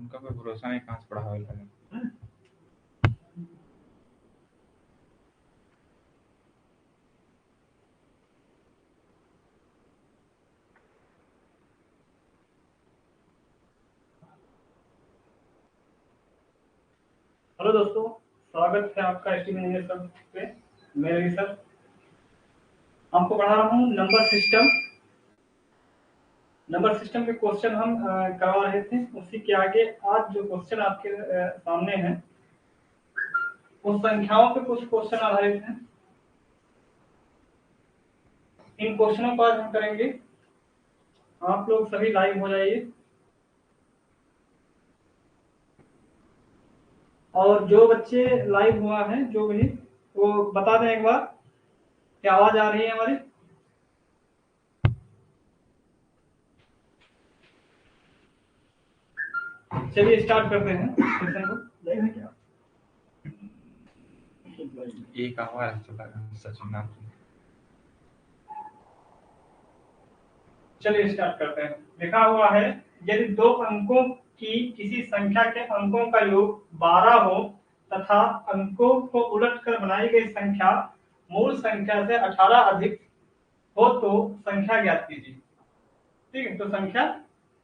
उनका कोई भरोसा नहीं कहाँ से पढ़ावे लगे। हेलो दोस्तों, स्वागत है आपका स्टीम इंजीनियर सर पे। मैं रवि सर आपको पढ़ा रहा हूँ नंबर सिस्टम के क्वेश्चन हम करवा रहे थे। उसी के आगे आज जो क्वेश्चन आपके सामने हैं उस संख्याओं पे कुछ क्वेश्चन आधारित हैं। इन क्वेश्चनों को आज हम करेंगे। आप लोग सभी लाइव हो जाइए और जो बच्चे लाइव हुआ है जो भी वो बता दें एक बार क्या आवाज आ रही है हमारी। चलिए स्टार्ट करते हैं सेशन को। लाइव है क्या? एक आवाज चला सचिन नाम से। चलिए स्टार्ट करते हैं। लिखा हुआ है यदि दो अंकों की किसी संख्या के अंकों का योग 12 हो तथा अंकों को उलटकर बनाई गई संख्या मूल संख्या से 18 अधिक हो तो संख्या ज्ञात कीजिए। ठीक है, तो संख्या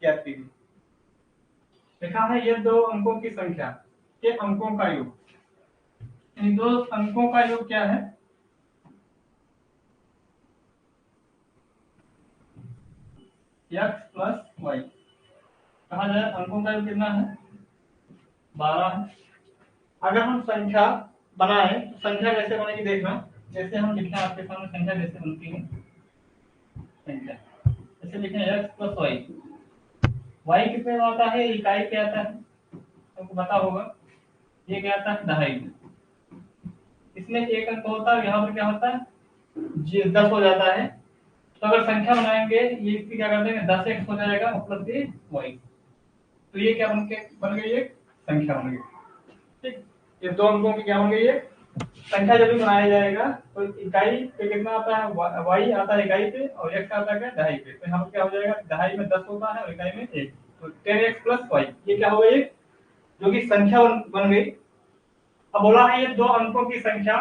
ज्ञात कीजिए। लिखा है ये दो अंकों की संख्या के अंकों का योग। इन दो अंकों का योग क्या है? x plus y. कहा जाए अंकों का योग कितना है? 12 है। अगर हम संख्या बनाए तो संख्या कैसे बनेगी देखना। जैसे हम लिखें आपके सामने संख्या कैसे बनती है। संख्या जैसे लिखें x प्लस वाई। वाई कितने में आता है? इकाई पे आता है, आपको पता होगा। ये क्या आता है? दहाई पे। इसमें एक अंक होता है, यहाँ पर क्या होता है? 10 हो जाता है। तो अगर संख्या बनाएंगे ये इसकी क्या कर देंगे? 10x हो जाएगा मतलब ये वाई। तो ये क्या बन गई? एक संख्या बन गई। ठीक, ये दो अंकों की क्या बन गई? एक संख्या जब भी बनाया जाएगा तो इकाई पे कितना आता है? वाई आता है इकाई पे और x आता है दहाई पे। तो यहाँ पर क्या हो जाएगा? दहाई में 10 होता है और इकाई में 1, तो 10x प्लस वाई। ये क्या हो गई? जो कि संख्या बन गई। अब बोला है ये दो अंकों की संख्या।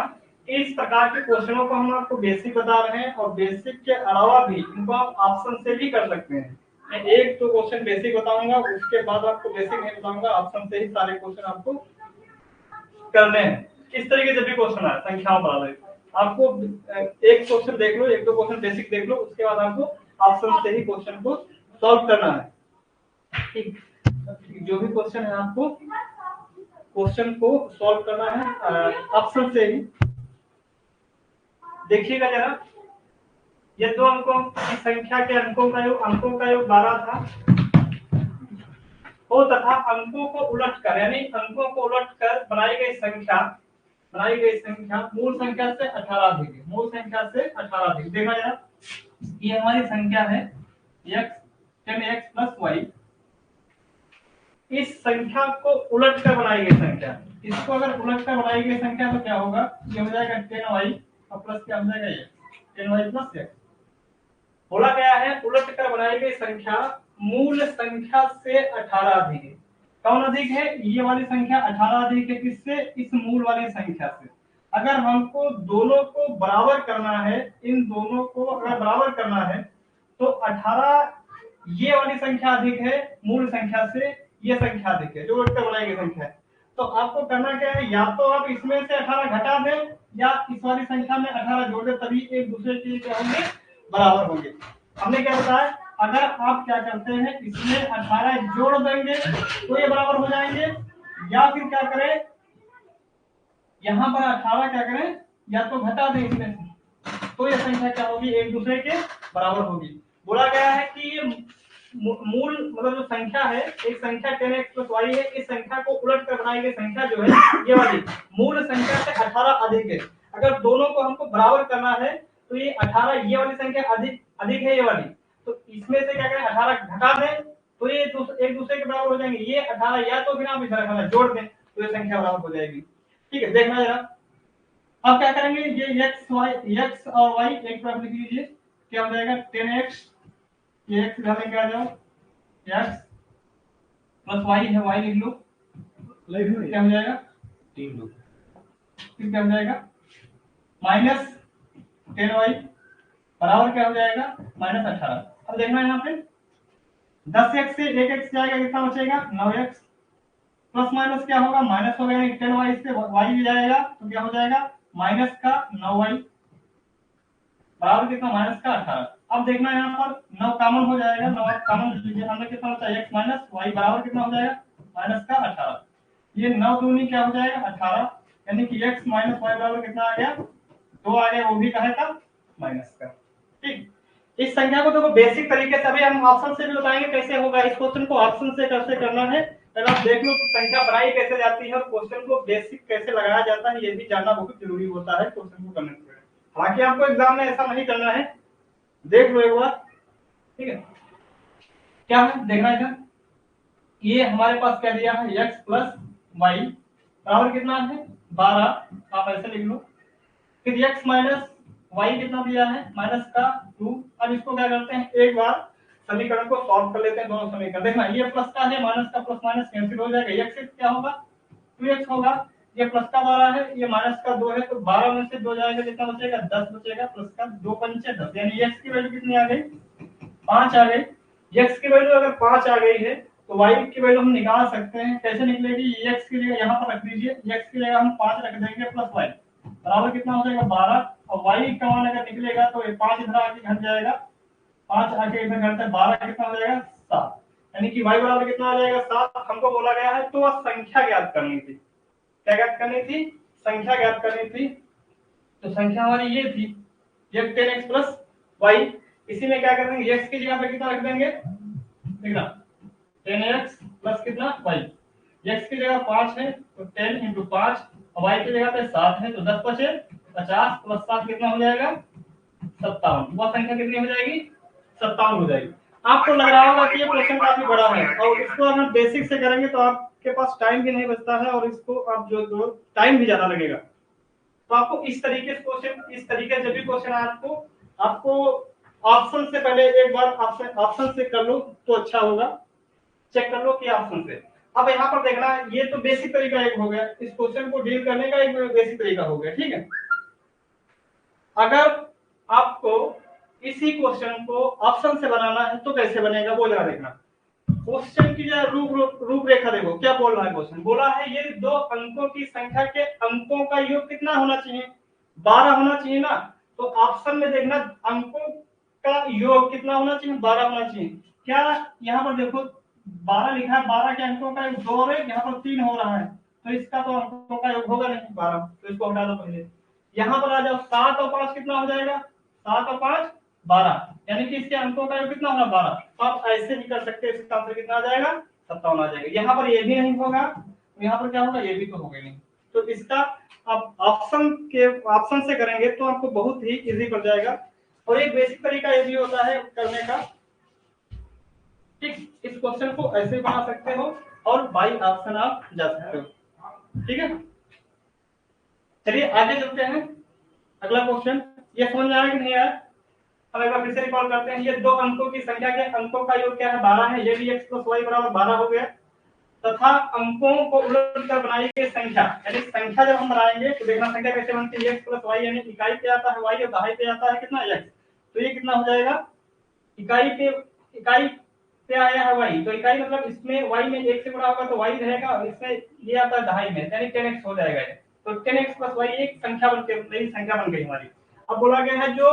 इस प्रकार के क्वेश्चनों को हम आपको बेसिक बता रहे हैं और बेसिक के अलावा भी इनको आप ऑप्शन से भी कर सकते हैं। मैं एक तो क्वेश्चन बेसिक बताऊंगा, उसके बाद आपको बेसिक नहीं बताऊंगा, ऑप्शन से ही सारे क्वेश्चन आपको करने हैं। इस तरीके से भी क्वेश्चन है संख्याओं पर आधारित। आपको एक क्वेश्चन देख लो, एक दो क्वेश्चन बेसिक देख लो, उसके बाद आपको ऑप्शन से ही क्वेश्चन को सॉल्व करना है। ठीक, जो भी क्वेश्चन है आपको क्वेश्चन को सॉल्व करना है ऑप्शन से ही। देखिएगा जरा, ये दो अंकों की संख्या के अंकों का योग 12 था हो तथा अंकों को उलटकर यानी अंकों को उलटकर बनाई गई संख्या मूल संख्या से 18 अधिक है। मूल संख्या से 18 अधिक। देखा जरा, ये हमारी संख्या है x 10x प्लस वाई। इस संख्या को उलटकर बनाई गई संख्या, इसको अगर उलटकर बनाई गई संख्या तो क्या होगा? ये हो जाएगा 10y और प्लस क्या हो जाएगा? ये 10y प्लस x। बोला गया है उलटकर बनाई गई संख्या मूल संख्या से 18 अधिक है। कौन अधिक है? ये वाली संख्या 18 अधिक है किससे? इस मूल वाली संख्या से। अगर हमको दोनों को बराबर करना है, इन दोनों को अगर बराबर करना है तो 18 ये वाली संख्या अधिक है मूल संख्या से, ये संख्या अधिक है जो उलटकर बनाई गई संख्या है। तो आपको करना क्या है? या तो आप इसमें से 18 घटा दें या इस वाली संख्या में 18 जोड़ दें, तभी एक दूसरे के क्या होंगे? बराबर होंगे। हमने क्या बताया? अगर आप क्या करते हैं इसमें 18 जोड़ देंगे तो ये बराबर हो जाएंगे, या फिर क्या करें यहाँ पर 18 क्या करें? या तो घटा दें इसमें से, तो ये संख्या क्या होगी? एक दूसरे के बराबर होगी। बोला गया है कि ये मूल मतलब जो संख्या है, एक संख्या 10x प्लस वाई है, इस संख्या को उलट कर बनाई गई संख्या जो है ये वाली मूल संख्या से 18 अधिक है। अगर दोनों को हमको बराबर करना है तो ये 18 ये वाली संख्या अधिक है ये वाली, तो इसमें से क्या करें? 18 घटा दें तो ये एक दूसरे के बराबर हो जाएंगे। ये 18 या तो फिर आप इधर जोड़ दें तो ये संख्या बराबर हो जाएगी। ठीक है, देखना जरा। अब क्या करेंगे? ये x और y एक तरफ लिख लीजिए, क्या हो जाएगा? 10x, ये x इधर लेके आ जाओ, x प्लस वाई है, वाई लिख लो, क्या हो जाएगा 3 लोग। फिर क्या हो जाएगा माइनस 10y बराबर क्या हो जाएगा माइनस 18। अब देखना यहाँ पे 10x से 1x जाएगा, कितना बचेगा 9x, प्लस माइनस क्या होगा माइनस हो गया, 10y से y जाएगा तो क्या हो जाएगा माइनस का 9y बराबर कितना माइनस का 18। अब देखना यहाँ पर 9 कॉमन हो जाएगा, 9 कॉमन लीजिए, हमें कितना होता है x माइनस y बराबर कितना हो जाएगा माइनस का 18। ये 9 दूनी क्या हो जाएगा 18, यानी कि x माइनस y बराबर कितना आ गया 2 आ गया, वो भी कहे था माइनस का। ठीक, इस संख्या को देखो बेसिक तरीके से अभी हम ऑप्शन से भी बताएंगे कैसे होगा, इस क्वेश्चन को ऑप्शन से कैसे करना है, पहले आप देख लो संख्या बनाई कैसे जाती है और क्वेश्चन को बेसिक कैसे लगाया जाता है, ये भी जानना बहुत जरूरी होता है क्वेश्चन को करने से पहले। हालांकि आपको एग्जाम में ऐसा नहीं करना है, देख लो एक बार, ठीक है। क्या है देखना है, ये हमारे पास क्या दिया है x प्लस वाई बराबर कितना है 12, आप ऐसे लिख लो। फिर x माइनस वाई कितना दिया है माइनस का 2। अब इसको क्या करते हैं एक बार समीकरण को सॉल्व कर लेते हैं, दोनों समीकरण देखना, ये प्लस का है माइनस का प्लस माइनस कैंसिल हो जाएगा, x क्या होगा 2x होगा, ये प्लस का 12 है, ये माइनस का 2 है, तो 12 में से 2 जाएगा, कितना बचेगा 10 बचेगा, प्लस का 2 पंचे 10, यानी x की वैल्यू कितनी आ गई 5 आ गई। x की वैल्यू अगर 5 आ गई है तो y की वैल्यू हम निकाल सकते हैं, कैसे निकलेगी, x की जगह यहाँ पर रख दीजिए, x की जगह हम 5 रख देंगे प्लस y बराबर कितना हो जाएगा 12, और y का मान अगर निकलेगा तो ये 5 इधर आके घट जाएगा, 5 आके इधर घटता है 12 कितना हो जाएगा 7, यानी कि y बराबर कितना आ जाएगा 7। हमको बोला गया है तो संख्या ज्ञात करनी थी, क्या ज्ञात करनी थी संख्या ज्ञात करनी थी, तो संख्या हमारी ये थी ये 10x प्लस y, इसी में क्या कर देंगे x की जगह पे कितना रख देंगे देखना 10x प्लस कितना y, x की जगह 5 है तो 10 into 5 और y की जगह पे 7 है तो 10 बचे 50 प्लस 7 कितना हो जाएगा 57, वह संख्या कितनी हो जाएगी 57 हो जाएगी। आपको लग रहा होगा कि ये क्वेश्चन काफी बड़ा है और इसको अगर बेसिक से करेंगे तो आपके पास टाइम भी नहीं बचता है और इसको आप जो टाइम भी ज्यादा लगेगा, तो आपको इस तरीके से क्वेश्चन, इस तरीके से जब भी क्वेश्चन आपको ऑप्शन से पहले एक बार ऑप्शन से कर लो तो अच्छा होगा, चेक कर लो कि ऑप्शन से। अब यहाँ पर देखना ये तो बेसिक तरीका एक हो गया, इस क्वेश्चन को डील करने का एक बेसिक तरीका हो गया, ठीक है। अगर आपको इसी क्वेश्चन को ऑप्शन से बनाना है तो कैसे बनेगा वो जरा देखना। क्वेश्चन की जरा रूपरेखा देखो, क्या बोल रहा है क्वेश्चन, बोला है ये दो अंकों की संख्या के अंकों का योग कितना होना चाहिए 12 होना चाहिए ना, तो ऑप्शन में देखना अंकों का योग कितना होना चाहिए 12 होना चाहिए। क्या यहाँ पर देखो 12 लिखा है, 12 के अंकों का योग 2 है, यहाँ पर 3 हो रहा है तो इसका तो अंकों का योग होगा नहीं 12, तो इसको हटा दो पहले। यहाँ पर आ जाओ 7 और 5 कितना हो जाएगा 7 और 5 12, यानी कि इसके अंकों का योग कितना होगा 12, तो आप ऐसे भी कर सकते हैं, इसका आंसर कितना आ जाएगा 57 आ जाएगा। यहाँ पर ये भी नहीं होगा तो यहाँ पर क्या होगा ये भी तो होगा नहीं, तो इसका आप ऑप्शन से करेंगे तो आपको बहुत ही इजी पड़ जाएगा। और एक बेसिक तरीका ये भी होता है करने का, ठीक, इस क्वेश्चन को ऐसे बना सकते हो और बाई ऑप्शन आप जा सकते हो, ठीक है। चलिए आगे चलते हैं, अगला क्वेश्चन, ये समझ में आया कि नहीं आया, अब एक बार फिर से रिकॉल करते हैं। ये दो अंकों की संख्या के अंकों का योग क्या है 12 है, ये भी x प्लस वाई बराबर 12 हो गया, तथा अंकों को उलटकर बनाई गई संख्या, यानी संख्या जब हम बनाएंगे तो देखना संख्या कैसे बनती है x प्लस वाई, यानी इकाई पे आता है y और दहाई पे आता है कितना x, तो ये कितना हो जाएगा इकाई पे आया है y, तो इकाई मतलब इसमें y में 1 से बड़ा होगा तो y रहेगा और इसमें ये आता है दहाई में, यानी 10x हो जाएगा, तो 10x प्लस y एक संख्या बन गई हमारी। अब बोला गया है जो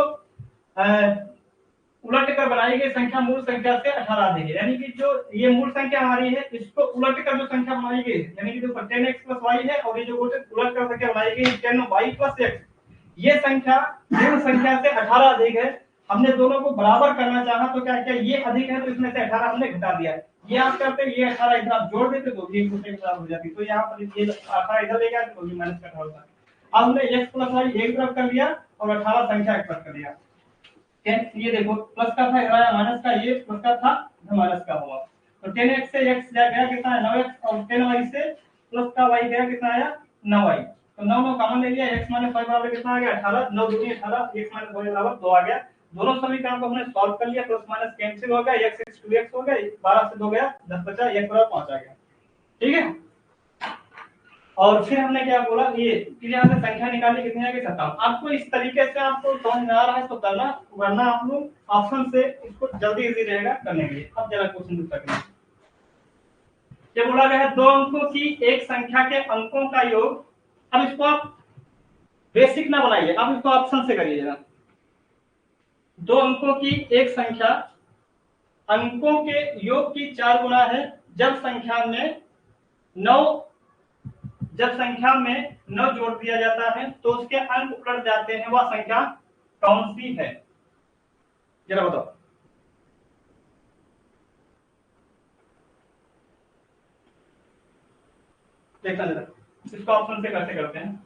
उलट कर बनाई गई संख्या मूल संख्या से 18 अधिक है, यानी कि जो ये मूल संख्या हमारी है इसको उलट कर जो संख्या बनाई गई है, यानी कि जो 10x प्लस y है और ये जो उलट कर संख्या बनाई गई 10y प्लस x, ये संख्या मूल संख्या से 18 अधिक है। हमने दोनों को बराबर करना चाहा तो क्या क्या ये अधिक है तो इसमें से 18 हमने घटा दिया, ये आप करते ये 18 इधर आप जोड़ देते तो ये दूसरे के साथ हो जाती, तो यहाँ पर ये 18 इधर ले गया तो ये माइनस का 18 होता है। अब हमने x प्लस y एक तरफ कर लिया और 18 संख्या एक तरफ कर दिया, ये देखो प्लस का था इधर आया माइनस का, ये प्लस का था इधर माइनस का हुआ, तो 10x से x गया कितना है 9x और 10y से प्लस का y गया कितना आया 9y, तो 9 कॉमन ले लिया, x y बराबर कितना आ गया 18, 9 दूनी 18, x y बराबर 2 आ गया। दोनों समीकरण को हमने सॉल्व कर लिया, प्लस माइनस कैंसिल हो गया, x 2x हो गया, 12 से 2 गया 10 बचा, x बराबर 5 आ गया। ठीक है, और फिर हमने क्या बोला, ये कि यहाँ से संख्या निकाली कितनी आएगी 57। आपको इस तरीके से आपको समझ में आ रहा है तो करना, वरना आप लोग ऑप्शन से इसको जल्दी इजी रहेगा करने के लिए। अब जरा क्वेश्चन दूसरा करें। ये बोला गया है दो अंकों की एक संख्या के अंकों का योग। अब इसको आप बेसिक ना बनाइए, आप इसको ऑप्शन से करिएगा। दो अंकों की एक संख्या अंकों के योग की 4 गुना है जब संख्या में 9 जोड़ दिया जाता है तो उसके अंक उलट जाते हैं, वह संख्या कौन सी है? जरा बताओ। देखना जरा, इसको ऑप्शन से कैसे करते हैं।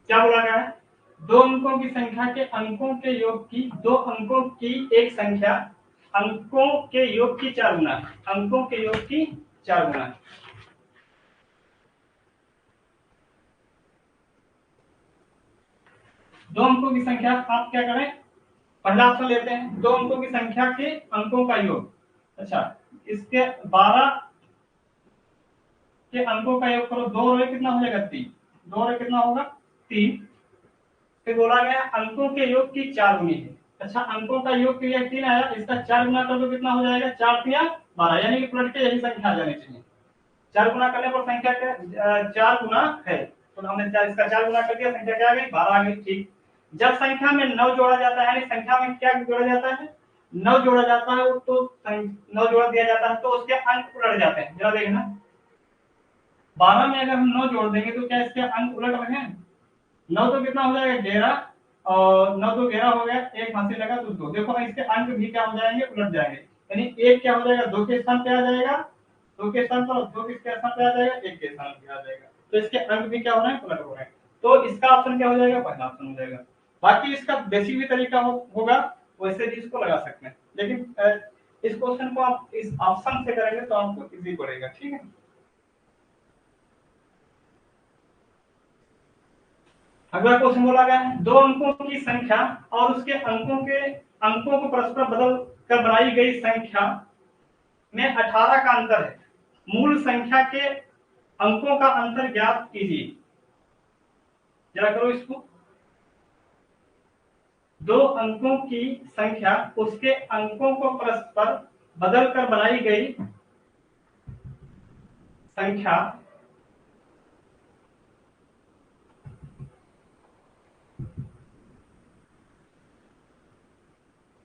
क्या बोला गया है? दो अंकों की संख्या के अंकों के योग की, दो अंकों की एक संख्या अंकों के योग की 4 गुना, अंकों के योग की 4 गुना। दो अंकों की संख्या, आप क्या करें, पहला ऑप्शन लेते हैं, दो अंकों की संख्या के अंकों का योग। अच्छा, इसके 12 के अंकों का योग करो, 2 और कितना हो जाएगा 3, 2 और कितना होगा 3। फिर बोला गया अंकों के योग की 4 गुनी है। अच्छा, अंकों का योग के लिए 3 आया, इसका 4 गुना कर दो, कितना हो जाएगा 4 3 12, यानी कि पलट के यही संख्या आ जानी चाहिए। 4 गुना करने पर संख्या क्या 4 गुना है, तो हमने इसका 4 गुना कर दिया, संख्या क्या आ गई 12 आ गई। ठीक, जब संख्या में 9 जोड़ा जाता है, यानी संख्या में क्या जोड़ा जाता है 9 जोड़ा जाता है, तो 9 जोड़ दिया जाता है तो उसके अंक उलट जाते हैं। जरा देखना, 12 में अगर हम 9 जोड़ देंगे तो क्या इसके अंक उलट रहे हैं? 9 तो कितना हो जाएगा 11, और 9 तो 11 हो गया, एक हासिल लगा तो 2। देखो इसके अंक भी क्या हो जाएंगे, उलट जाएंगे, यानी 1 क्या हो जाएगा 2 के स्थान पे आ जाएगा, 2 के स्थान पर 2 किसके स्थान पे आ जाएगा 1 के स्थान पे आ जाएगा, तो इसके अंक भी क्या हो रहे हैं उलट हो रहे हैं। तो इसका ऑप्शन क्या हो जाएगा, पहला ऑप्शन हो जाएगा। बाकी इसका बेसिक भी तरीका होगा, वैसे भी इसको लगा सकते हैं, लेकिन इस क्वेश्चन को आप इस ऑप्शन से करेंगे तो आपको इजी पड़ेगा। ठीक है, अगला क्वेश्चन बोला गया है दो अंकों की संख्या और उसके अंकों को परस्पर बदल कर बनाई गई संख्या में 18 का अंतर है, मूल संख्या के अंकों का अंतर ज्ञात कीजिए। जरा करो इसको, दो अंकों की संख्या उसके अंकों को परस्पर बदल कर बनाई गई संख्या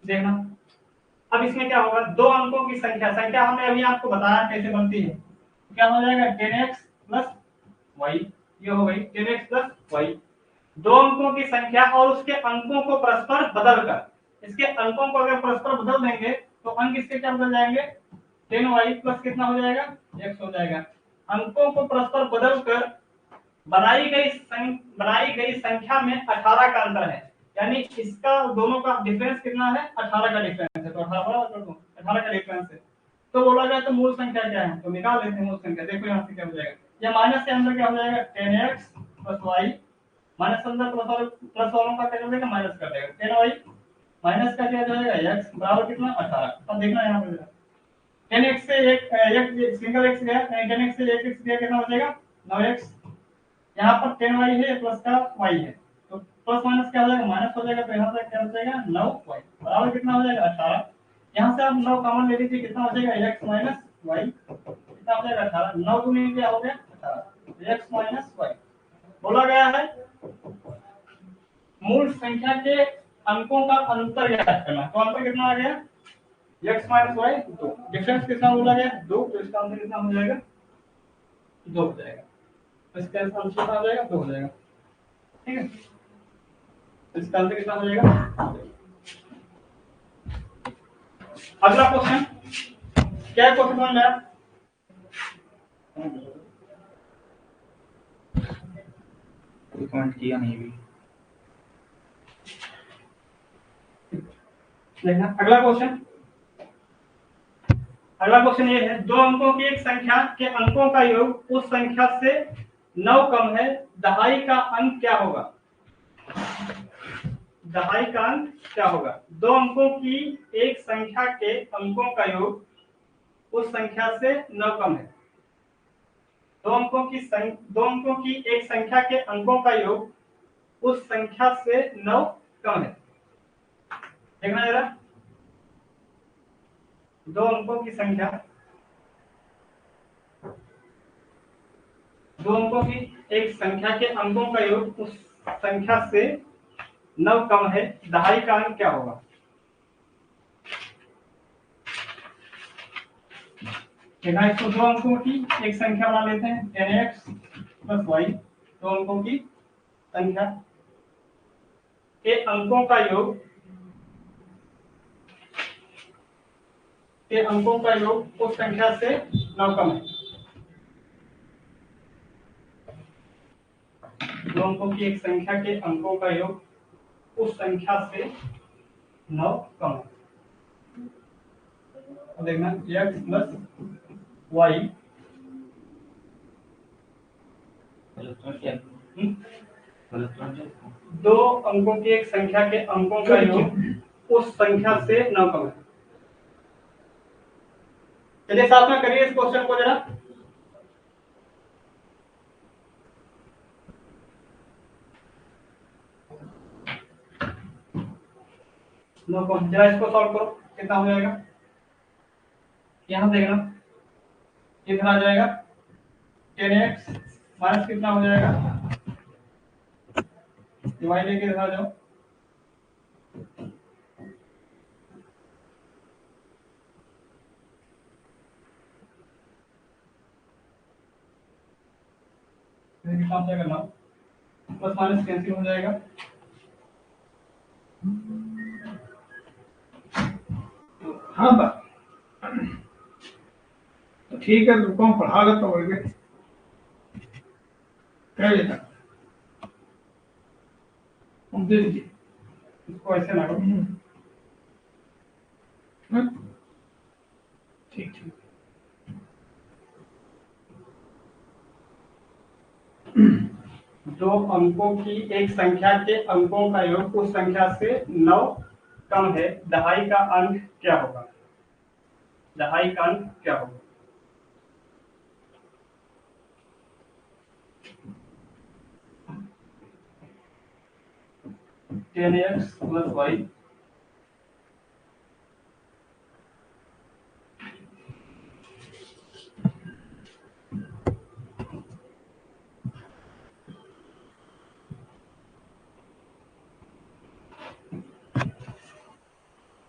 देखना। अब इसमें क्या होगा, दो अंकों की संख्या हमने अभी आपको बताया कैसे बनती है, क्या हो जाएगा 10x प्लस y, ये हो गई 10x प्लस y। दो अंकों की संख्या और उसके अंकों को परस्पर बदलकर, इसके अंकों को अगर परस्पर बदल देंगे तो अंक इसके क्या बदल जाएंगे 10y प्लस कितना हो जाएगा x हो जाएगा। अंकों को परस्पर बदलकर बनाई गई संख्या में 18 का अंतर है, यानी इसका दोनों का डिफरेंस कितना है 18 का डिफरेंस है, तो 18 का डिफरेंस है। तो बोला जाए तो मूल संख्या क्या है, तो निकाल लेते हैं मूल संख्या। देखो यहाँ से क्या हो जाएगा, या माइनस के अंदर क्या हो जाएगा 10x प्लस y, माइनस अंदर प्लस वालों का क्या कर देगा माइनस कर देगा, 10y माइनस का क्या जाएगा x बराबर कितना 18। अब देखना यहाँ पे 10x से एक सिंगल x गया, 10x से एक x गया, कितना हो जाएगा 9x। यहाँ पर 10y है प्लस का y है, तो प्लस माइनस क्या हो जाएगा माइनस हो जाएगा, तो यहाँ से क्या हो जाएगा 9y बराबर कितना हो जाएगा 18। यहाँ से आप 9 कॉमन ले लीजिए, कितना हो जाएगा x माइनस y, कितना हो जाएगा 18, 9 दूनी क्या हो गया 18, x माइनस y। बोला गया है मूल संख्या के अंकों का अंतर ज्ञात करना, तो अंतर कितना आ गया x माइनस y 2, डिफरेंस कितना बोला गया 2, तो इसका आंसर कितना हो जाएगा 2 हो जाएगा, तो इसका आंसर कितना हो जाएगा 2 हो जाएगा। ठीक है, इसका आंसर कितना हो जाएगा। अगला क्वेश्चन क्या है, क्वेश्चन समझ में आया? कमेंट किया नहीं भी। देखना अगला क्वेश्चन ये है दो अंकों की एक संख्या के अंकों का योग उस संख्या से 9 कम है, दहाई का अंक क्या होगा। दहाई का अंक क्या होगा? दो अंकों की एक संख्या के अंकों का योग उस संख्या से 9 कम है। दो अंकों की एक संख्या के अंकों का योग उस संख्या से 9 कम है। देखना जरा, दो अंकों की संख्या, दो अंकों की एक संख्या के अंकों का योग उस संख्या से 9 कम है, दहाई का अंक क्या होगा? देखा, इसको दो अंकों की एक संख्या बना लेते हैं, 10x प्लस वाई। दो अंकों की संख्या के अंकों का योग, के अंकों का योग उस संख्या से 9 कम है। दो अंकों की एक संख्या के अंकों का योग उस संख्या से 9 कम है। तो देखना, x प्लस वाई दो अंकों की एक संख्या के अंकों का योग उस संख्या से 9 कम है। चलिए साथ में करिए इस क्वेश्चन को जरा। नो कम, जरा इसको सॉल्व करो, कितना हो जाएगा? यहां देखना, कितना आ जाएगा? 10x माइनस कितना हो जाएगा? y लेके इधर आ जाओ। कितना हो जाएगा? 9 प्लस माइनस कैंसिल हो जाएगा। हाँ तो ठीक है, रुको हम पढ़ा लेता हूँ क्या लेता हम दे दीजिए इसको ऐसे ना करो। ठीक ठीक। दो अंकों की एक संख्या के अंकों का योग उस संख्या से 9 कम है, दहाई का अंक क्या होगा? दहाई का अंक क्या होगा? टेन एक्स प्लस वाई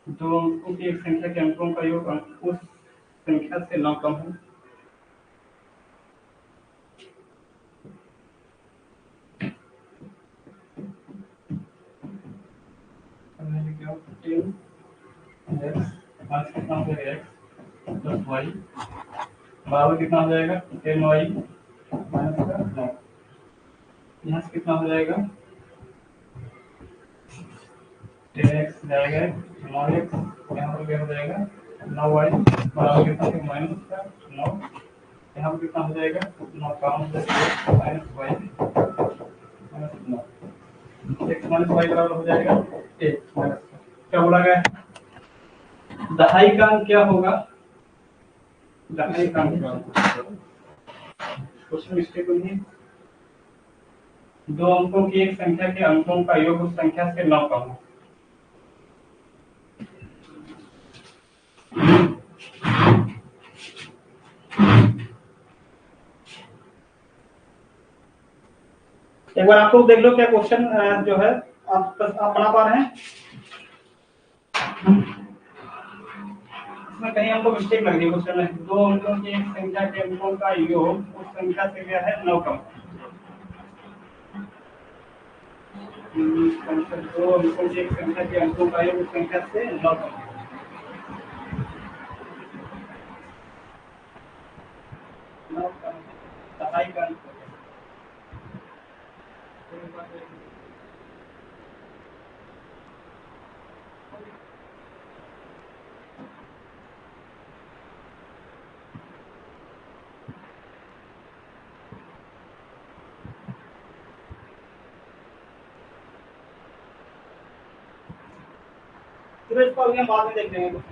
दो अंकों की एक संख्या के अंकों का योग उस संख्या से 9 कम है। कितना हो जाएगा? एक्स प्लस वाई बराबर कितना हो जाएगा? 10y माइनस का 9। यहाँ से कितना हो जाएगा? 10x जाएगा 9x, यहाँ पर क्या हो जाएगा? 9y बराबर कितना है? माइनस का 9। यहाँ पर कितना हो जाएगा? 9 का minus y minus 9। x minus y बराबर हो जाएगा 1 माइनस का। क्या बोला गया? दहाई का अंक क्या होगा? दहाई का अंक क्या होगा? कुछ मिस्टेक नहीं। दो अंकों की एक संख्या के अंकों का योग उस संख्या से 9 कम है। एक बार आपको देख लो क्या क्वेश्चन जो है आप बना पा रहे हैं। इसमें कहीं हमको मिस्टेक लग रही है क्वेश्चन में। दो अंकों की एक संख्या के अंकों का योग उस संख्या से क्या है? 9 कम। दो अंकों की एक संख्या के अंकों का योग उस संख्या से 9 कम। दहाई का अंक फिर इसको अभी हम बाद में देख लेंगे कुछ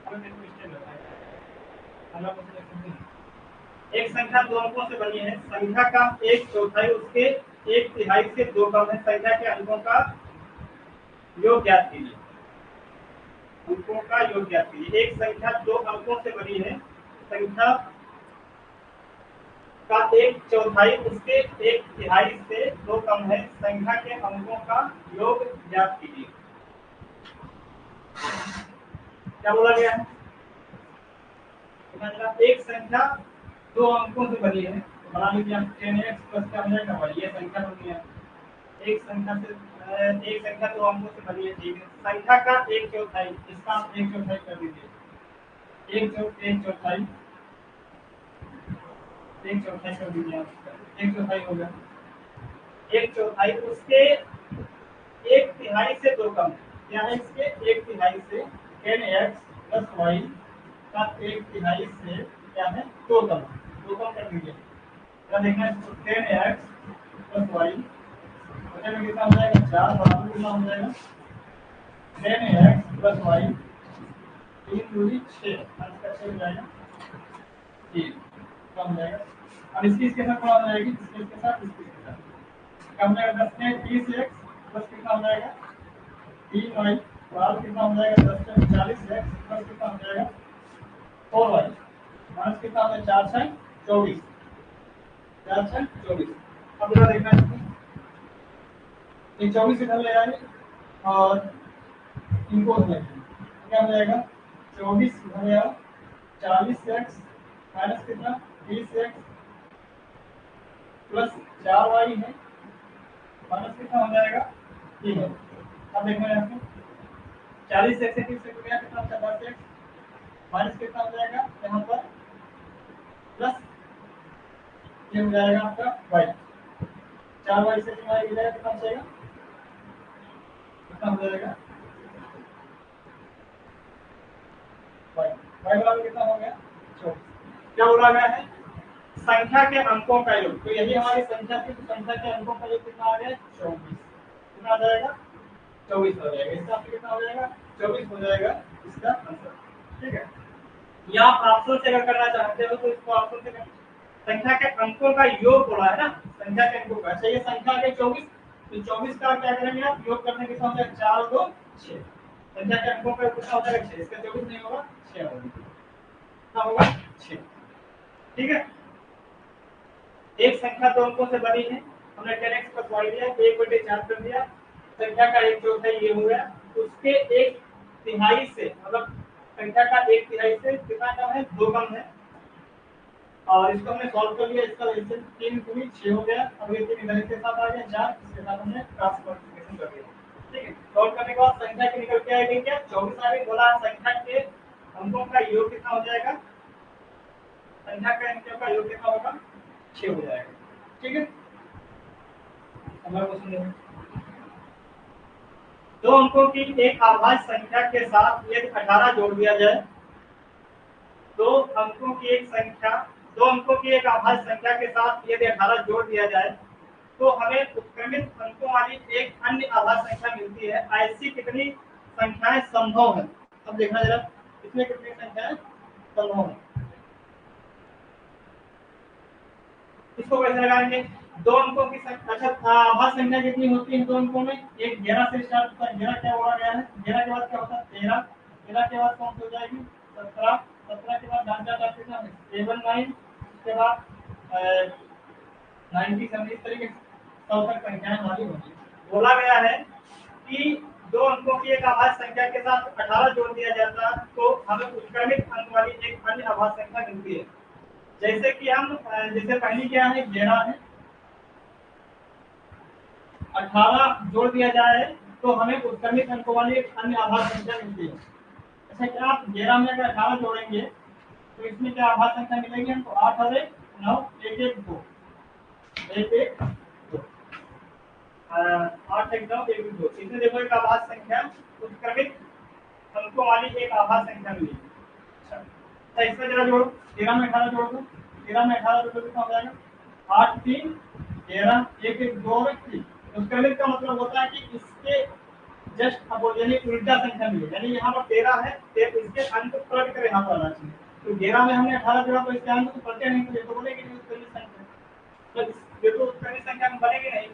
हमें मिस्टेक लग रहा है। अगला क्वेश्चन देखते हैं। एक संख्या दो अंकों से बनी है, संख्या का एक चौथाई उसके एक तिहाई से दो कम है, संख्या के अंकों का योग ज्ञात कीजिए। अंकों का योग ज्ञात कीजिए। एक संख्या दो अंकों से बनी है, संख्या का एक चौथाई उसके एक तिहाई से दो कम है, संख्या के अंकों का योग ज्ञात कीजिए। क्या बोला गया है? एक संख्या दो अंकों से बनी है, बना लीजिए 10x प्लस क्या हो जाएगा, ये संख्या बनी है। एक संख्या दो अंकों से बनी है, ठीक है। संख्या का एक चौथाई, इसका आप एक चौथाई कर दीजिए। एक चौथाई कर दीजिए आप इसका। एक चौथाई हो गया। एक चौथाई उसके एक तिहाई से दो कम, क्या है इसके एक तिहाई से 10x प्लस वाई का एक तिहाई से क्या है दो कम कर दीजिए। क्या देखना है? 10x प्लस वाई में कितना हो जाएगा 4 बराबर कितना हो जाएगा 10x प्लस वाई 3 दूनी 6 कैसे हो जाएगा ठीक कम हो जाएगा। और इसकी इसके साथ क्या हो जाएगी? इसके साथ क्या हो जाएगा 10 में 30x प्लस कितना हो जाएगा 3y बराबर कितना हो जाएगा 10 में 40x प्लस कितना हो जाएगा 4y माइनस कितना हो जाएगा 4 से 24 4 से 24। अब जरा देखना है ये 24 इधर ले आएंगे और इनको क्या हो जाएगा 24 इधर ले आओ 40x माइनस कितना 30x प्लस 4y है माइनस कितना हो जाएगा 3 है। अब देखना है आपको 40x से 30 से गया कितना होता है 10x माइनस कितना हो जाएगा यहाँ पर प्लस ये हो जाएगा आपका y 4y से 3y मिलेगा कितना हो जाएगा कितना हो जाएगा y बराबर कितना हो गया 24। क्या बोला गया है? संख्या के अंकों का योग, तो यही हमारी संख्या थी, तो संख्या के अंकों का योग कितना आ गया 24 कितना आ जाएगा 24 हो जाएगा। इसका कितना हो जाएगा 24 हो जाएगा इसका आंसर, ठीक है। या आप ऑप्शन से अगर करना चाहते हो तो इसको ऑप्शन से कर। संख्या के अंकों का योग बोला है ना, संख्या के अंकों का। अच्छा ये संख्या के 24, तो 24 का क्या करेंगे आप योग करने के साथ 4 2 6 संख्या के अंकों का कितना हो जाएगा 6 इसका 24 नहीं होगा 6 होगा कितना होगा 6, ठीक है। एक संख्या दो अंकों से बनी है, हमने 10x प्लस वाई लिया 1/4 कर दिया, संख्या का एक चौथाई ये हो गया, उसके एक तिहाई से मतलब संख्या का एक तिहाई से कितना कम है 2 कम है, और इसको हमने सॉल्व कर लिया। इसका एलसीएम 3 दूनी 6 हो गया। अब ये 3 इधर के साथ आ गया 4, इसके साथ हमने क्रॉस मल्टीप्लिकेशन कर दिया, ठीक है। सॉल्व करने के बाद संख्या की निकल के आएगी क्या 24 आ गई। बोला संख्या के अंकों का योग कितना हो जाएगा, संख्या के अंकों का योग कितना होगा 6 हो जाएगा, ठीक है। अगला क्वेश्चन देखो। दो अंकों की एक अभाज्य संख्या के साथ यदि 18 जोड़ दिया जाए, दो अंकों की एक अभाज्य संख्या के साथ यदि 18 जोड़ दिया जाए तो हमें उत्क्रमित अंकों वाली एक अन्य अभाज्य संख्या मिलती है। ऐसी कितनी संख्याएं संभव है? अब देखना जरा इसमें कितनी संख्याएं संभव है, इसको कैसे लगाएंगे? दो अंकों की संख्या, अच्छा आभाज्य संख्या कितनी होती है दो अंकों में? एक 11 से स्टार्ट होता है, 11 क्या बोला गया है? 11 के बाद क्या होता है 13, 13 के बाद कौन सी हो जाएगी 17, 17 के बाद ढांचा का कितना है 7 9, उसके बाद 97 इस तरीके से 100 तक संख्याएं हमारी होंगी। बोला गया है कि दो अंकों की एक आभाज्य संख्या के साथ 18 जोड़ दिया जाता है तो हमें उत्क्रमित अंक वाली एक अन्य आभाज्य संख्या मिलती है। जैसे कि हम जैसे पहली क्या है 11 है, 18 जोड़ दिया जाए तो हमें उत्क्रमित अंकों वाली एक अन्य आभाज्य संख्या मिलती है। अच्छा क्या आप 11 में अगर 18 जोड़ेंगे तो इसमें क्या आभाज्य संख्या मिलेगी हमको 8 और 1 9 1 1 2 1 1 2 8 1 9 1 2 इसमें देखो एक आभाज्य संख्या उत्क्रमित अंकों वाली एक आभाज्य संख्या मिली। अच्छा इसमें जरा जोड़ो 13 में 18 जोड़ दो, 13 में 18 जोड़ कितना हो जाएगा 8 3 13 1 1 2 और 3। उत्क्रमित का मतलब होता है कि इसके जस्ट अपोज यानी उल्टा संख्या मिले, यानी यहाँ पर 13 है, इसके अंक पलट कर यहाँ पर आना चाहिए। तो 13 में हमने 18 जोड़ा तो इसके अंक तो पलटे नहीं, तो ये तो बोलेगी नहीं उत्क्रमित संख्या, मतलब ये तो उत्क्रमित संख्या में बनेगी नहीं।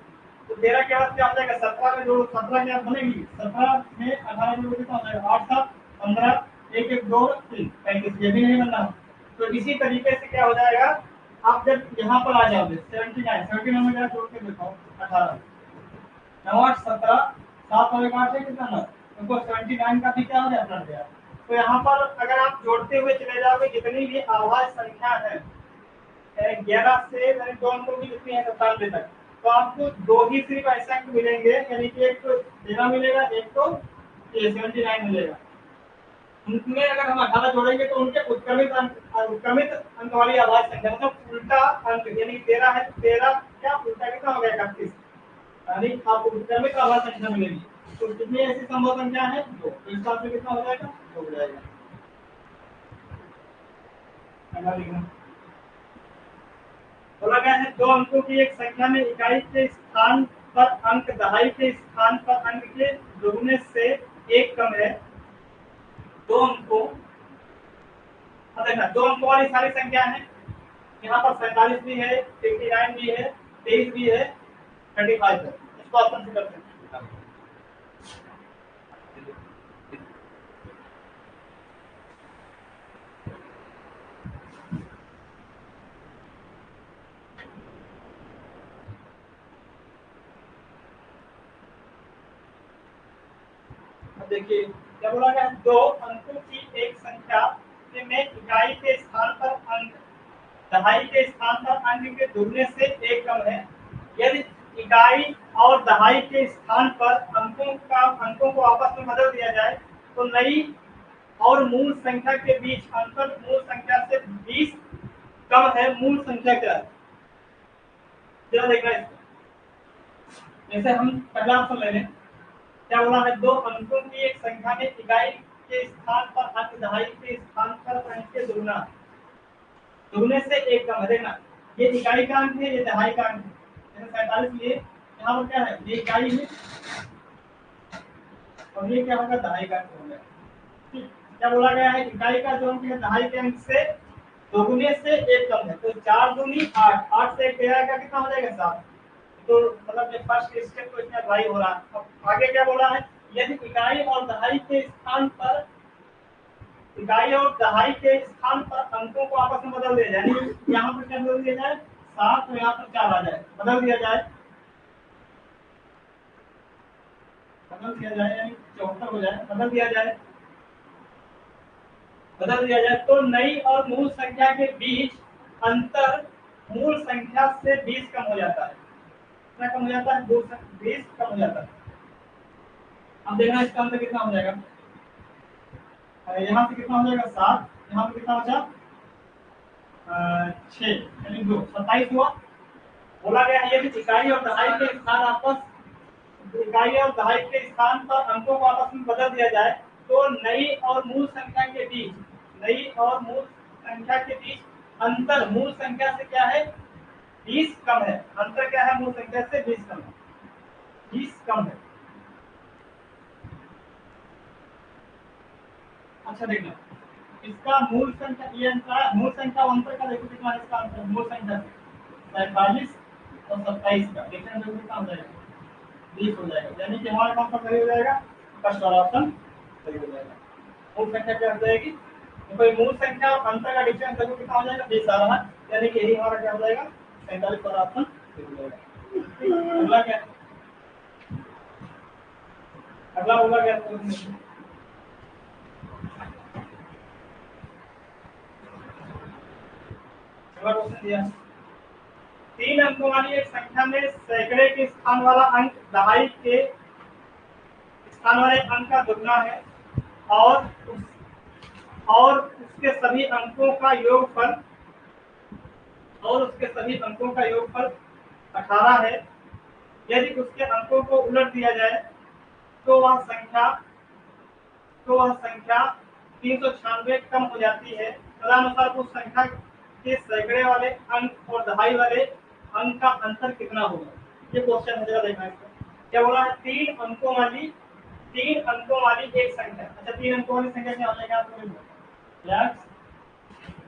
तो 13 के बाद क्या हो जाएगा, 17 में जोड़ो, 17 क्या बनेगी, 17 में 18 जोड़ो कितना हो जाएगा, 8 7 15 1 1 2 3 35, ये भी नहीं बनना। तो इसी तरीके से क्या हो जाएगा, आप जब यहाँ पर आ जाओगे 79 में जरा जोड़ के देखो, 18 9 8 17 7 और 8 है कितना ना, उनको 79 का भी क्या हो जाता है। तो यहाँ पर अगर आप जोड़ते हुए चले जाओगे जितनी भी आवाज संख्या है 11 से 2 अंकों की जितनी है 97 तक, तो आपको दो ही सिर्फ ऐसे अंक मिलेंगे, यानी कि एक तो 13 मिलेगा, एक तो 79 मिलेगा। उनमें अगर हम 18 जोड़ेंगे तो उनके उत्क्रमित अंक वाली आवाज संख्या मतलब उल्टा अंक, यानी 13 है, 13 क्या उल्टा कितना हो गया 31, यानी आपको उत्क्रमित आवाज संख्या मिलेगी। तो कितनी ऐसी संभव संख्या है, दो, तो इसका आंसर कितना हो जाएगा, दो हो जाएगा। अगला लिखना, बोला गया है दो अंकों की एक संख्या में इकाई के स्थान पर अंक दहाई के स्थान पर अंक के दुगने से एक कम है। दो अंकों, अब देखना दो अंकों वाली सारी संख्या है, यहाँ पर 47 भी है, 59 भी है, 23 भी है, 35 है। इसको ऑप्शन से करते हैं। देखिए क्या बोला गया, दो अंकों की एक संख्या में इकाई के स्थान पर अंक दहाई के स्थान पर अंक के दुगने से एक कम है। यदि इकाई और दहाई के स्थान पर अंकों को आपस में बदल दिया जाए तो नई और मूल संख्या के बीच अंतर मूल संख्या से 20 कम है। मूल संख्या क्या है, जरा देखना इसको। जैसे हम पहला ऑप्शन ले लें, क्या बोला है, दो अंकों की एक संख्या में इकाई के स्थान पर अंक दहाई के स्थान पर अंक के दुगने से एक कम है। देखना ये इकाई का अंक है, ये दहाई का अंक है। जैसे 47 लिए यहाँ पर क्या है, ये इकाई है और ये क्या होगा, दहाई का अंक हो गया। ठीक, क्या बोला गया है, इकाई का जो अंक है दहाई के अंक से दोगुने से एक कम है। तो 4 दूनी 8, 8 से 13 का कितना हो जाएगा, 7। तो मतलब ये फर्स्ट स्टेप तो इसमें अप्लाई हो रहा है। अब आगे क्या बोला है, यदि इकाई और दहाई के स्थान पर अंकों को आपस में बदल दिया जाए, यानी यहाँ पर क्या बदल दिया जाए, 7 और यहाँ पर 4 आ जाए, बदल दिया जाए यानी 74 हो जाए, बदल दिया जाए तो नई और मूल संख्या के बीच अंतर मूल संख्या से 20 कम हो जाता है। कितना कम हो जाता है, 20 कम हो जाता है। अब देखना इसका अंतर कितना हो जाएगा, यहाँ से कितना हो जाएगा 7, यहाँ पे कितना बचा 6, यानी 2, 27 हुआ। बोला गया है यदि इकाई और दहाई के स्थान पर अंकों को आपस में बदल दिया जाए तो नई और मूल संख्या के बीच अंतर मूल संख्या से क्या है, 20 कम है। अंतर क्या है, मूल संख्या से 20 कम है, 20 कम है। अच्छा देखना इसका मूल संख्या, ये अंतर मूल संख्या अंतर का देखो कितना है, इसका अंतर मूल संख्या से 45 और 27 का डिफरेंस देखो कितना हो जाएगा, 20 हो जाएगा। यानी कि हमारा कौन सा सही हो जाएगा, फर्स्ट वाला ऑप्शन सही हो जाएगा। मूल संख्या क्या हो जाएगी, तो मूल संख्या और अंतर का डिफरेंस देखो कितना हो जाएगा, 20 आ रहा है, यानी कि यही हमारा क्या हो जाएगा, 47 वाला ऑप्शन सही हो जाएगा। अगला क्या, अगला होगा क्या, अगला क्वेश्चन दिया, 3 अंकों वाली एक संख्या में सैकड़े के स्थान वाला अंक दहाई के स्थान वाले अंक का दुगना है और उसके सभी अंकों का योगफल 18 है। यदि उसके अंकों को उलट दिया जाए तो वह संख्या 396 कम हो जाती है। तदनुसार उस संख्या के सैकड़े वाले अंक और दहाई वाले अंक का अंतर कितना होगा। ये क्वेश्चन है, जरा देखना इसको। क्या बोला है, 3 अंकों वाली तीन अंकों वाली एक संख्या। अच्छा, तीन अंकों वाली संख्या क्या हो जाएगा आपको? एक्स,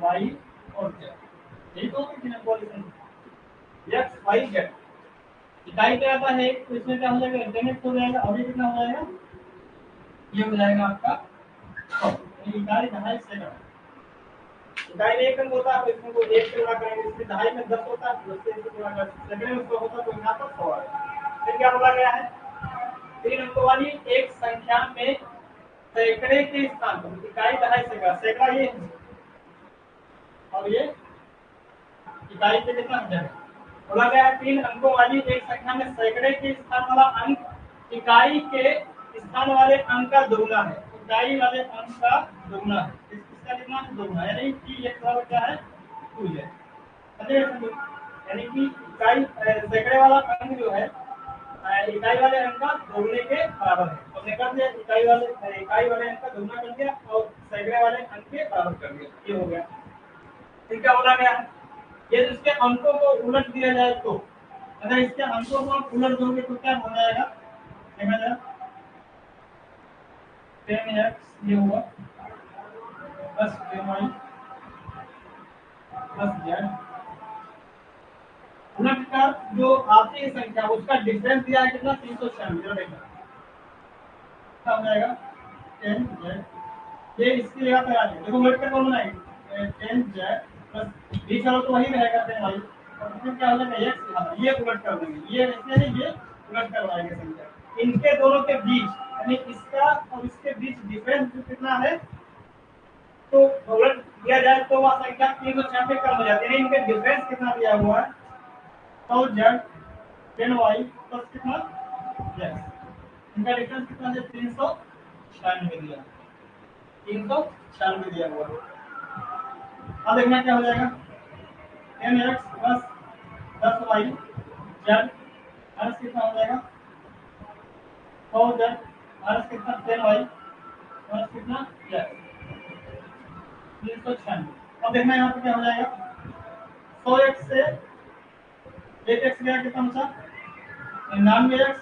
वाई और जेड। यही तो तीन अंकों वाली संख्या, एक्स वाई जेड। इकाई क्या आता है, तो इसमें क्या हो जाएगा? इंटरनेट हो जाएगा। अभी कितना हो जाएगा? ये हो जाएगा आपका 100। इकाई दहाई सेकंड। इकाई में एक अंक होता है, तो इसमें को एक से गुणा करेंगे। इसमें दहाई में 10 होता है, 10 से इससे गुणा करेंगे। सेकंड में 100 होता है, तो यहाँ पर 100 आएगा। फिर क्या बोला गया है? तीन अंकों वाली एक संख्या में सैकड़े के स्थान पर, इकाई दहाई सैकड़ा, सैकड़ा ये है और ये इकाई पे कितना हो जाएगा? बोला गया है तीन अंकों वाली एक संख्या में सैकड़े के स्थान वाला अंक इकाई के स्थान वाले अंक का दोगुना है। इकाई वाले अंक का दोगुना है। इसका कितना है? दोगुना, यानी कि ये बराबर क्या है? 2 है। यानी कि इकाई सैकड़े वाला अंक जो है इकाई वाले अंक का दोगुने के बराबर है। हमने कर दिया, इकाई वाले अंक का दोगुना कर दिया और सैकड़े वाले अंक के बराबर कर दिया। ये हो गया। फिर क्या बोला गया है? ये इसके अंकों को उलट दिया जाए तो, अगर इसके अंकों को आप उलट दोगे तो क्या हो जाएगा? देखा जाए 10x ये हुआ प्लस 10y प्लस z। उलट कर जो आती है संख्या उसका डिफरेंस दिया है कितना? 396। देखना क्या हो जाएगा? 10z। ये इसकी जगह पे आ जाए, देखो उलट कर कौन बनाएंगे? 10z प्लस b चलो तो वही रहेगा 10y। और फिर क्या हो जाएगा? x। ये उलट कर देंगे, ये ऐसे नहीं, ये उलट करवाएंगे संख्या। इनके दोनों के बीच, यानी इसका और इसके बीच डिफरेंस कितना है, तो उलट दिया जाए तो वह संख्या 396 कम हो जाती है। इनके डिफरेंस कितना दिया हुआ है? 100z 10y प्लस कितना z। इनका डिफरेंस कितना है? 396 दिया, 396 दिया हुआ है। अब देखना क्या हो जाएगा? 10x plus 10y z minus कितना हो जाएगा? 100z माइनस कितना? 10y माइनस कितना z 396। अब देखना यहाँ पे क्या हो जाएगा? 100x से 8x गया, कितना बचा? 99x।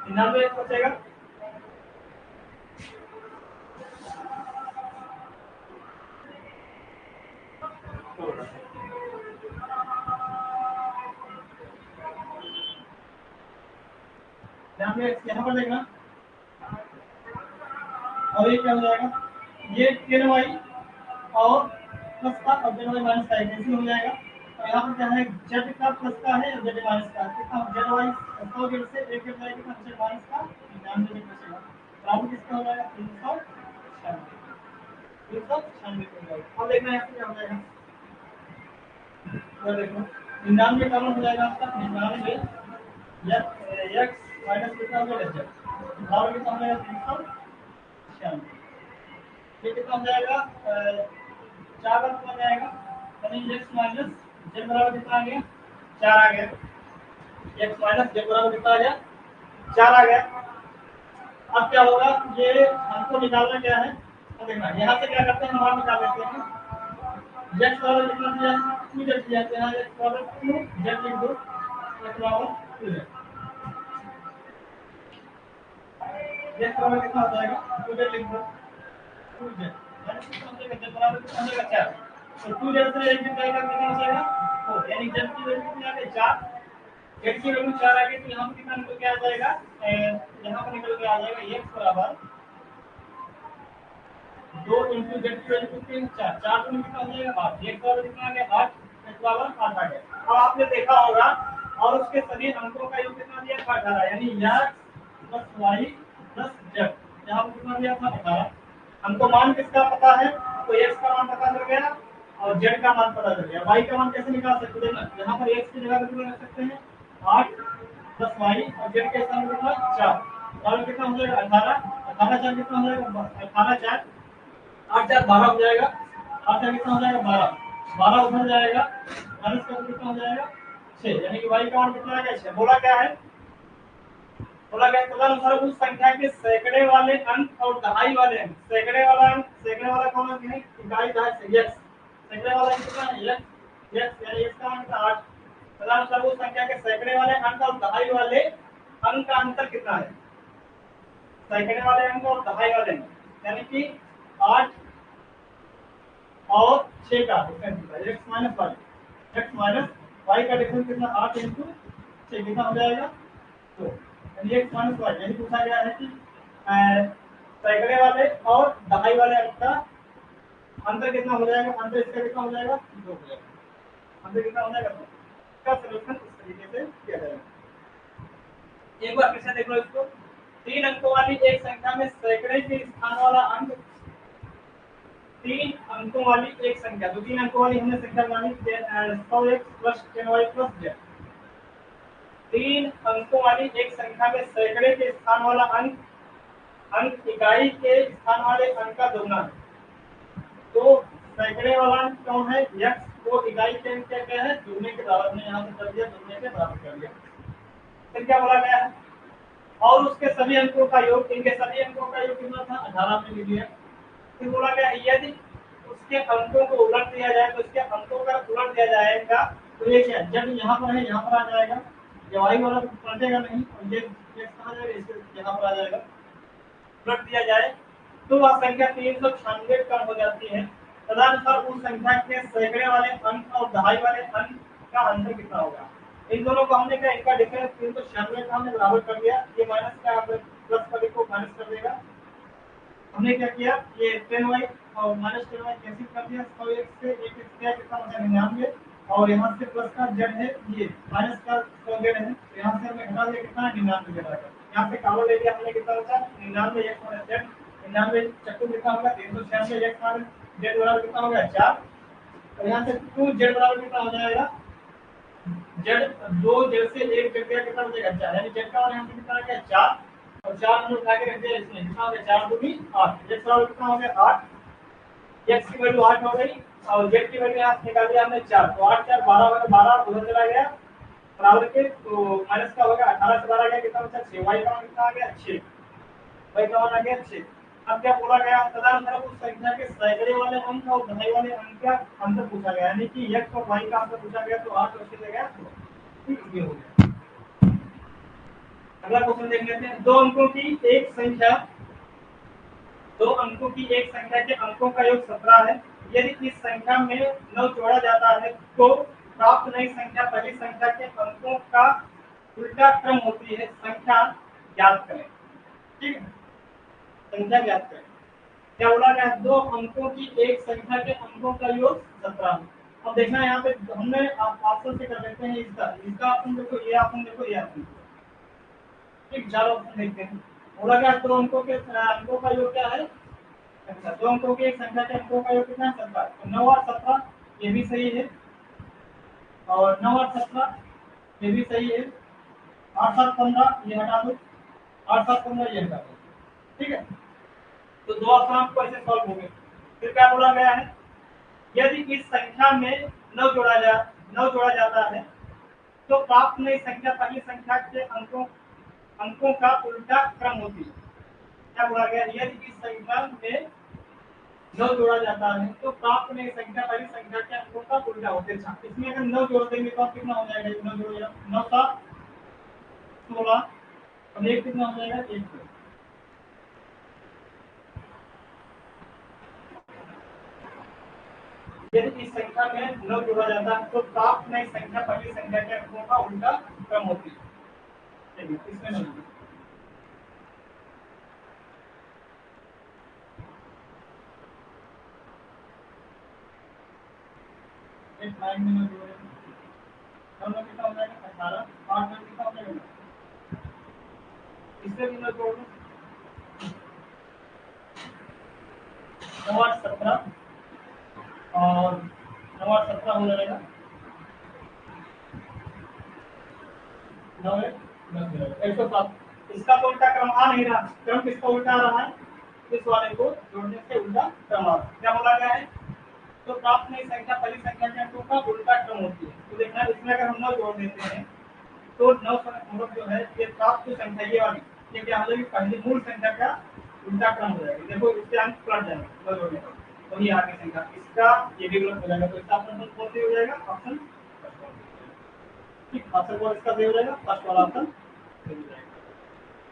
99x बचेगा। यहाँ पर देखना, और ये क्या हो जाएगा? ये 10y और प्लस का और 10y माइनस का ऐसे हो जाएगा। और यहाँ पर क्या है? z का प्लस का है और z माइनस का, कितना? zy 100 से 1 कट जाएगा, कितना z माइनस का 99 बचेगा। बराबर किसका हो जाएगा? 396। 396 अब देखना यहाँ पे क्या हो जाएगा? तो देखो 99 का हो जाएगा आपका 99 x माइनस कितना हो जाएगा? z बराबर कितना हो जाएगा? 396। ये कितना हो जाएगा? 4 का कितना जाएगा? यानी x माइनस z बराबर कितना आ गया? 4 आ गया। x माइनस z बराबर कितना आ गया? 4 आ गया। अब क्या होगा? ये हमको निकालना क्या है? अब देखना, यहाँ से क्या करते हैं? हम निकाल लेते हैं। x बराबर कितना दिया है? 2z दिया है। यहाँ x बराबर 2z लिख दो, x बराबर 2z। x बराबर कितना हो जाएगा? 2z लिख दो, 2z यानी कितना हो जाएगा? z बराबर कितना हो जाएगा? 4। तो 2z से 1 जाएगा, कितना हो जाएगा? 4। यानी z की वैल्यू कितनी आ गई? 4। z की वैल्यू 4 आ गई, तो यहाँ पर कितना निकल के आ जाएगा? यहाँ पर निकल के आ जाएगा x बराबर 2 इंटू z की वैल्यू कितनी है? 4। 4 तो कितना हो जाएगा? 8। x बराबर कितना आ गया? 8। x बराबर 8 आ गया। अब आपने देखा होगा और उसके सभी अंकों का योग कितना दिया था? 18। यानी x plus y plus z, यहाँ पर कितना दिया था? 18। हमको मान किसका पता है? तो x का मान पता चल गया और z का मान पता चल गया। y का मान कैसे निकाल सकते हैं? यहाँ पर x की जगह कितना रख सकते हैं? 8 प्लस y और z के स्थान पर कितना? 4। बराबर कितना हो जाएगा? 18। 18 4 कितना हो जाएगा? 18 4 8 4 12 हो जाएगा। 8 4 कितना हो जाएगा? 12। 12 उधर जाएगा, माइनस का कितना हो जाएगा? 6। यानी कि y का मान कितना आ गया? 6। बोला क्या है? बोला गया तदनुसार उस संख्या के सैकड़े वाले अंक और दहाई वाले अंक, सैकड़े वाला अंक, सैकड़े वाला कौन अंक है? इकाई दहाई से x। सैकड़े वाला कितना है? x यानी x का मान 8। तदनुसार उस संख्या के सैकड़े वाले अंक और दहाई वाले अंक का अंतर कितना है? सैकड़े वाले अंक और दहाई वाले अंक, यानी कि 8 और 6 का डिफरेंस x माइनस वाई का डिफरेंस कितना 8 इंटू 6 कितना हो जाएगा 2, यानी x माइनस वाई। यानी पूछा गया है कि सैकड़े वाले और दहाई वाले अंक का अंतर कितना हो जाएगा, अंतर इसका कितना हो जाएगा 2 हो जाएगा, अंतर कितना हो जाएगा 2। इसका सॉल्यूशन इस तरीके से किया जाएगा। एक बार फिर से देख लो इसको, 3 अंकों वाली एक संख्या में सैकड़े के स्थान वाला अंक, 3 अंकों वाली एक संख्या, तो 3 अंकों वाली हमने संख्या बनानी 100x plus 10y plus z। 3 अंकों वाली एक संख्या में सैकड़े के स्थान वाला अंक इकाई के स्थान वाले अंक का दोगुना है। तो सैकड़े वाला अंक कौन है, x, वो इकाई के अंक क्या है, दुगने के बराबर में, यहाँ से कर दिया दुगने के बराबर कर दिया, फिर क्या बोला गया है, और उसके सभी अंकों का योग, इनके सभी अंकों का योग कितना था 18 में लिख दिया। फिर बोला गया यदि उसके अंकों को उलट दिया जाए, तो इसके अंकों का उलट दिया जाएगा, तो ये क्या, जब यहाँ पर है यहाँ पर आ जाएगा, ये वाई वाला पलटेगा नहीं, और ये कहाँ जाएगा, इसके यहाँ पर आ जाएगा, उलट दिया जाए तो वह संख्या 396 कम हो जाती है। तदनुसार उस संख्या के सैकड़े वाले अंक और दहाई वाले अंक का अंतर कितना होगा। इन दोनों को हमने क्या, इनका डिफरेंस 396 का हमने बराबर कर दिया, ये माइनस का प्लस वाले को माइनस कर देगा। हमने क्या किया, ये 10y और माइनस 10y कैंसिल कर दिया, 100x से 1x क्या कितना हो जाएगा 99, और यहाँ से प्लस का z है, ये माइनस का 100 z है, तो यहाँ से हमने घटा दिया कितना 99 z आएगा। यहाँ से कालो ले लिया हमने, कितना बचा 99x माइनस z, 99 चक्कू कितना होगा 396x माइनस z बराबर कितना हो गया 4, और यहाँ से 2z बराबर कितना हो जाएगा, z 2z से 1 z गया कितना हो जाएगा 4, यानी z का और यहाँ से कितना आ गया 4, और 4 हमने उठा के रख दिया इसमें, कितना हो गया 4 दूनी 8, z बराबर कितना हो गया 8, x की वैल्यू 8 हो गई और z की वैल्यू यहाँ से निकाल दिया हमने 4, तो 8 4 12 हो गया, 12 उधर चला गया बराबर के, तो माइनस का होगा 18 से 12 गया कितना बचा 6, y का मान कितना आ गया 6, y का मान आ गया 6। अब क्या बोला गया, तदनुसार उस संख्या के सैकड़े वाले अंक और दहाई वाले अंक का अंतर पूछा गया, यानी कि x और y का अंतर पूछा गया, तो 8 उसकी जगह ठीक ये हो गया। अगला क्वेश्चन देख लेते हैं, दो अंकों की एक संख्या के अंकों का योग 17 है। यदि इस संख्या में 9 जोड़ा जाता है तो प्राप्त नई संख्या पहली संख्या के अंकों का उल्टा क्रम होती है, संख्या ज्ञात करें। ठीक है, संख्या ज्ञात करें। क्या बोला गया, दो अंकों की एक संख्या के अंकों का योग 17 है। अब देखना यहाँ पे हमने ऑप्शन से कर लेते हैं, इसका ऑप्शन देखो, ये ऑप्शन देखो, ये ऑप्शन ठीक, चार ऑप्शन देखते हैं। बोला गया दो अंकों का योग क्या है, अच्छा, दो अंकों की एक संख्या के अंकों का योग कितना है 17, तो 9 और 17 ये भी सही है, और 9 और 17 ये भी सही है, 8 7 15 ये हटा दो, 8 7 15 ये हटा दो, ठीक है। तो दो ऑप्शन आपको ऐसे सॉल्व हो गए। फिर क्या बोला गया है, यदि इस संख्या में 9 जोड़ा जाता है तो प्राप्त नई संख्या पहली संख्या के अंकों का उल्टा क्रम होती है। क्या बोला गया, यदि इस संख्या में 9 जोड़ा जाता है तो प्राप्त नई संख्या पहली संख्या के अंकों का उल्टा होते हैं। इसमें अगर 9 जोड़ देंगे तो कितना हो जाएगा, 9 जोड़ 9 7 16 और एक कितना हो जाएगा 1। यदि इस संख्या में 9 जोड़ा जाता है तो प्राप्त नई संख्या पहली संख्या के अंकों का उल्टा क्रम होती है। इसमें नहीं, एक लाइन में जोड़े दोनों कितना हो जाएगा 18, 8 में कितना हो जाएगा, इससे भी 9 जोड़ दो 9 8 17 और 9 8 17 हो जाएगा 9 107। इसका तो उल्टा क्रम आ नहीं रहा, क्रम किसका उल्टा आ रहा है, इस वाले को जोड़ने से उल्टा क्रम आ रहा है। क्या बोला गया है, तो प्राप्त नई संख्या पहली संख्या के अंकों का उल्टा क्रम होती है। तो देखना इसमें अगर हम 9 जोड़ देते हैं तो 9 मतलब जो है ये प्राप्त संख्या ये वाली, ये क्या हो जाएगी पहली मूल संख्या का उल्टा क्रम हो जाएगा। देखो इसके अंक पलट जाएंगे 9 जोड़ने पर, तो ये आगे संख्या इसका ये भी गलत हो जाएगा, तो इसका ऑप्शन कौन सा हो जाएगा, ऑप्शन ठीक, ऑप्शन कौन इसका सही हो जाएगा, फर्स्ट वाला ऑप्शन सही हो जाएगा।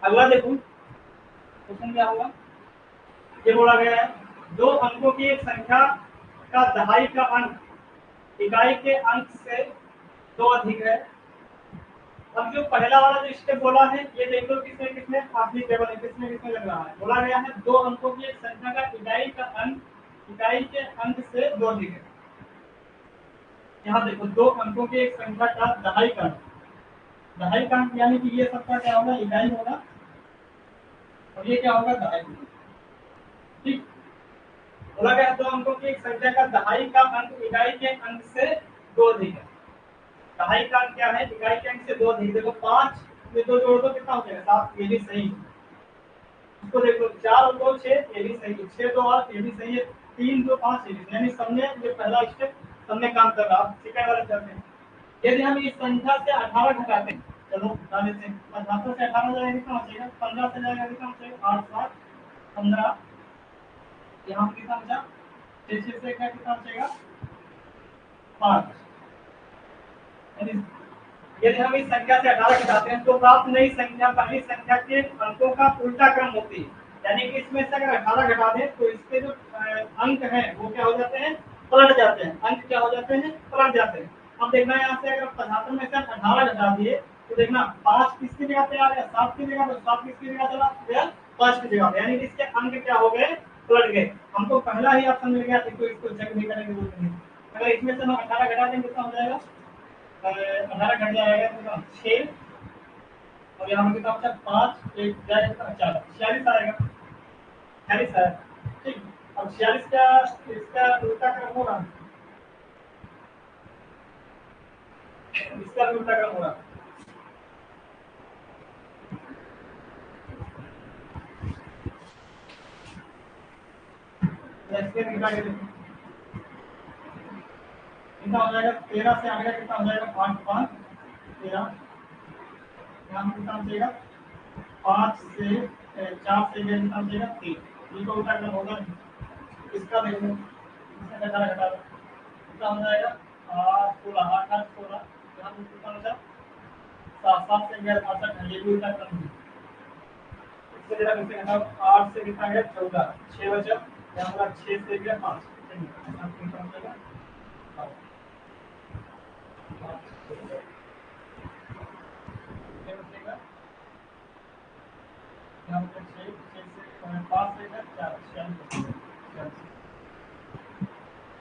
अगला देखो, क्वेश्चन क्या होगा, ये बोला गया है दो अंकों की एक संख्या का दहाई का अंक इकाई के अंक से 2 अधिक है। अब जो पहला वाला जो स्टेप बोला है ये देख लो किसमें किसमें आखिरी टेबल है, किसमें किसमें लग रहा है। बोला गया है दो अंकों की एक संख्या का इकाई का अंक इकाई के अंक से 2 अधिक है। यहाँ देखो दो अंकों की एक संख्या का दहाई का अंक, दहाई का अंक यानी कि ये सबका क्या होगा, इकाई होगा और ये क्या होगा, दहाई। ठीक, बोला गया दो अंकों की एक संख्या का दहाई का अंक इकाई के अंक से 2 अधिक है। दहाई का अंक क्या है, इकाई के अंक से 2 अधिक। देखो 5 में 2 जोड़ दो कितना हो जाएगा, 7, ये भी सही है। इसको देखो 4 और 2 6, ये भी सही है। 6 2 8, ये भी सही है। 3 2 5, ये भी सही है। यानी सबने ये पहला स्टेप सबने काम कर रहा। सेकंड वाला चलते हैं। यदि हम इस संख्या से 18 घटाते हैं, चलो बता देते हैं। 18 से 18 जाएगा कितना हो जाएगा, 15 से जाएगा कितना हो जाएगा, 8 7 15। यहाँ पे कितना बचा, 6 6 से कितना बचेगा, 5। यदि हम इस संख्या से 18 घटाते हैं तो प्राप्त नई संख्या पहली संख्या के अंकों का उल्टा क्रम होती है। यानी कि इसमें से अगर 18 घटा दें तो इसके जो अंक हैं वो क्या हो जाते हैं, पलट जाते हैं। अंक क्या हो जाते हैं, पलट जाते हैं। अब देखना यहाँ से अगर 75 में से 18 घटा दिए तो देखना 5 किसकी जगह पे आ गया, 7 की जगह, तो 7 किसकी जगह चला गया, 5 की जगह। यानी कि इसके अंक क्या हो गए, पलट गए। हमको पहला ही ऑप्शन मिल गया तो इसको चेक नहीं करेंगे, बोलेंगे अगर इसमें से हम 18 घटा देंगे कितना हो जाएगा, 18 घट जाएगा तो 6 और यहाँ पे कितना बचा, 5 1 जाएगा 4, 46 आएगा, 46 है। ठीक, अब 46 का इसका उल्टा क्रम होगा, इसका उल्टा क्रम होगा। इसके निकाल के देखो कितना हो जाएगा, 13 से आगे कितना हो जाएगा, 5 5 13। यहाँ पे कितना बचेगा, 5 से 4 से कितना बचेगा, 3। ये तो उल्टा क्रम होगा। इसका देखो, इसमें 18 घटा दो कितना हो जाएगा, 8 16 8 8 16। यहाँ पे कितना बचा, 7 7 से 11 62 है। ये भी उल्टा क्रम है। इससे जरा किससे घटाओ, 8 से कितना गया, 14, 6 बचा। यहाँ पर 6 से गया 5, कितना बचेगा,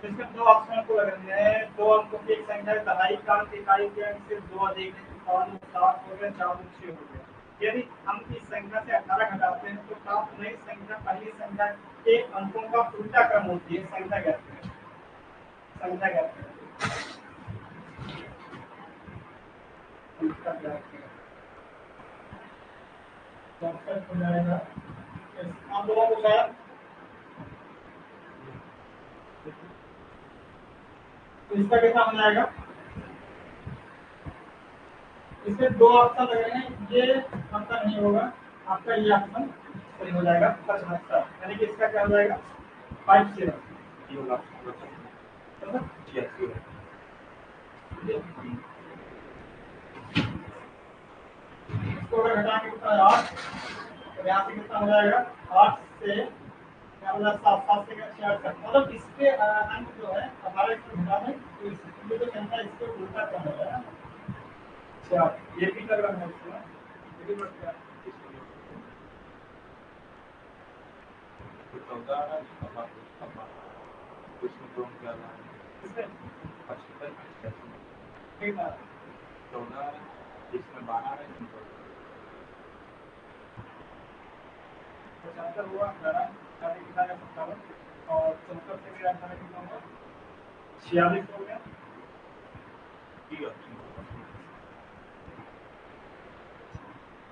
इसमें 2 ऑप्शन आपको लग रहे हैं। 2 अंकों की एक संख्या दहाई का अंक इकाई के अंक से 2 अधिक है, 7 हो गया, 4 6 हो गया। यदि हम इस संख्या से 18 घटाते हैं तो प्राप्त नई संख्या पहली संख्या के अंकों का उल्टा क्रम होती है। संख्या कहते हैं, संख्या कहते हैं। हो जाएगा आप लोगों को शायद तो इसका कितना हो जाएगा, इसमें 2 ऑप्शन लग रहे हैं। ये आपका नहीं होगा, आपका ये ऑप्शन सही हो जाएगा, यानी कि इसका क्या हो जाएगा, 5 0 इसको अगर घटाएंगे कितना है, 8। तो यहाँ से कितना हो जाएगा, 8 से 7 7 से 66। मतलब इसके अंक जो है 18 इसको घटा दें तो इसकी जो संख्या इसके उल्टा क्रम हो जाएगा। अच्छा, ये भी लग रहा है इसको, ये भी बढ़ गया। इसमें 12 है, 75 हुआ 18 कितना का 57 और 74 से मेरा 18 कितना होगा, 46 हो गया।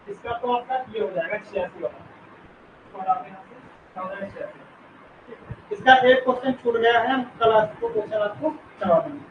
इसका तो आपका ये हो जाएगा 86 वाला, और आप यहाँ से हो जाएगा 86। इसका एक क्वेश्चन छूट गया है, हम कल आपको क्वेश्चन आपको करवा देंगे।